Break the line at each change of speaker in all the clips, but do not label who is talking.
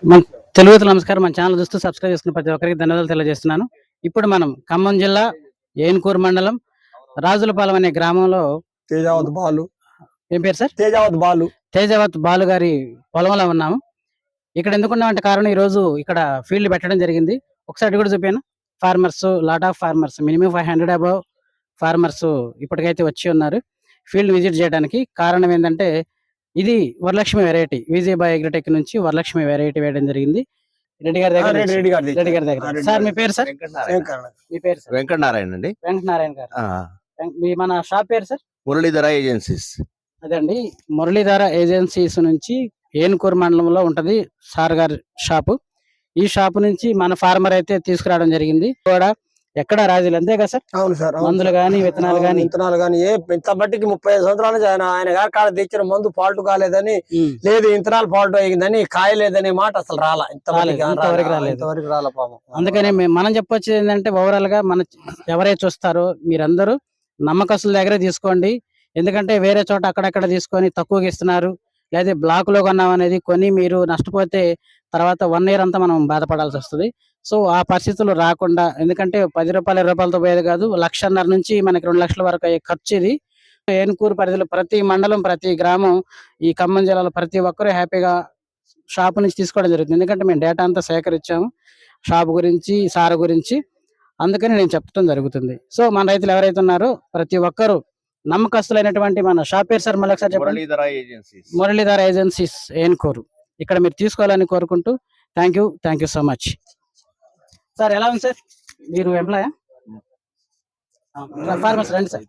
మన తెలుగు నమస్కారం. మన ఛానల్ చూస్తూ సబ్స్క్రైబ్ చేసుకున్న ప్రతి ఒక్కరికి ధన్యవాదాలు తెలియజేస్తున్నాను. ఇప్పుడు మనం ఖమ్మం జిల్లా ఏన్కూరు మండలం రాజులపాలెం అనే గ్రామంలో
తేజావత్ బాలు
ఏం పేరు సార్? తేజావత్ బాలు గారి పొలంలో ఉన్నాము. ఇక్కడ ఎందుకున్నామంటే కారణం ఈ రోజు ఇక్కడ ఫీల్డ్ పెట్టడం జరిగింది. ఒకసారి కూడా చూపాను. Farmers, lot of farmers, minimum 500 above farmers ఇప్పటికైతే వచ్చి ఉన్నారు ఫీల్డ్ విజిట్ చేయడానికి. కారణం ఏంటంటే ఇది వరలక్ష్మి వెరైటీ, విజయబాయ్ అగ్రిటెక్ నుంచి వరలక్ష్మి వెరైటీ వేయడం జరిగింది. రెడ్డి గారి దగ్గర. సార్ మీ పేరు సార్? మీ పేరు సార్?
వెంకటనారాయణ అండి.
వెంకటనారాయణ గారు. మన షాప్ పేరు సార్?
మురళీధర ఏజెన్సీస్.
అదండి, మురళీధర ఏజెన్సీస్ నుంచి ఏన్కూరు మండలంలో ఉంటది సార్ గారి షాపు. ఈ షాపు నుంచి మన ఫార్మర్ అయితే తీసుకురావడం జరిగింది. కూడా ఎక్కడ రాజులు అంతే కదా సార్?
అవును సార్.
మందులు గాని విత్తనాలు గాని
ఇంత బట్టికి 35 సంవత్సరాలు ఆయన గారి కాడ తెచ్చిన మందు ఫాల్ట్ కాలేదని, లేదు ఇంతనాలు ఫాల్ట్ అయ్యిందని, కాయలేదనే మాట అసలు ఇంతవరకు రాలే పాపం.
అందుకని మనం చెప్పొచ్చు ఏంటంటే ఓవరాల్ గా మన ఎవరైతే చూస్తారో మీరందరూ నమ్మకస్తుల దగ్గరే తీసుకోండి. ఎందుకంటే వేరే చోట అక్కడక్కడ తీసుకొని తక్కువగా ఇస్తున్నారు, లేదా బ్లాక్ లో కొన్నాం అనేది కొని మీరు నష్టపోతే తర్వాత 1 year అంతా మనం బాధపడాల్సి వస్తుంది. సో ఆ పరిస్థితులు రాకుండా, ఎందుకంటే 10 రూపాయలు 20 రూపాయలతో పోయేది కాదు, 1.5 నుంచి మనకి 2 లక్షల వరకు అయ్యే ఖర్చు ఇది. ఏన్కూరు పరిధిలో ప్రతి మండలం, ప్రతి గ్రామం, ఈ ఖమ్మం జిల్లాలో ప్రతి ఒక్కరూ హ్యాపీగా షాపు నుంచి తీసుకోవడం జరుగుతుంది. ఎందుకంటే మేము డేటా అంతా సేకరించాము షాపు గురించి, సార్ గురించి, అందుకని నేను చెప్పడం జరుగుతుంది. సో మన రైతులు ఎవరైతే ఉన్నారో ప్రతి ఒక్కరూ నమ్మకస్తులైనటువంటి మన షాప్ పేరు సార్? మళ్ళీ ఒకసారి చెప్పండి. మురళీధర ఏజెన్సీస్ ఏన్కూరు. ఇక్కడ మీరు తీసుకోవాలని కోరుకుంటూ thank you so much. Sir ఎలా ఉంది సార్? మీరు ఎంప్లాయా? ఫార్మర్స్ రండి సార్,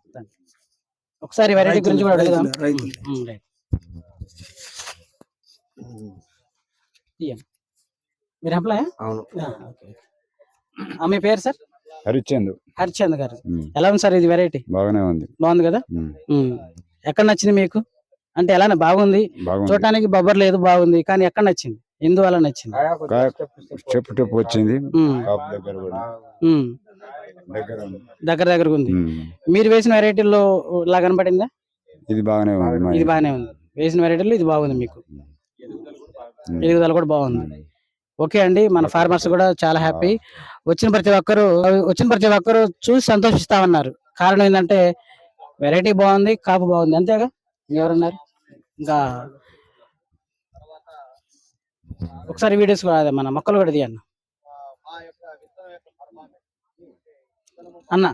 ఒకసారి వెరైటీ గురించి కూడా అడుగుదాం. మీరు ఎంప్లాయా? మీ పేరు సార్? హరిచంద్ గారు. ఎలా ఉంది సార్ ఇది వెరైటీ? బాగుంది కదా. ఎక్కడ నచ్చింది మీకు? అంటే ఎలా బాగుంది, చూడటానికి బొబ్బర్ లేదు, బాగుంది, కానీ ఎక్కడ నచ్చింది, ఎందువల్ల నచ్చింది?
చెప్పు వచ్చింది,
దగ్గర ఉంది. మీరు వేసిన వెరైటీలో ఇలా కనపడిందా?
ఇది బాగానే
ఉంది. వేసిన వెరైటీలో ఇది బాగుంది, మీకు ఎదుగుదల కూడా బాగుంది. ఓకే అండి, మన ఫార్మర్స్ కూడా చాలా హ్యాపీ. వచ్చిన ప్రతి ఒక్కరు చూసి సంతోషిస్తా ఉన్నారు. కారణం ఏంటంటే వెరైటీ బాగుంది, కాపు బాగుంది, అంతేగా. ఎవరున్నారు ఇంకా? ఒకసారి వీడియోస్ మన మొక్కలు కూడా తీయన్న అన్న.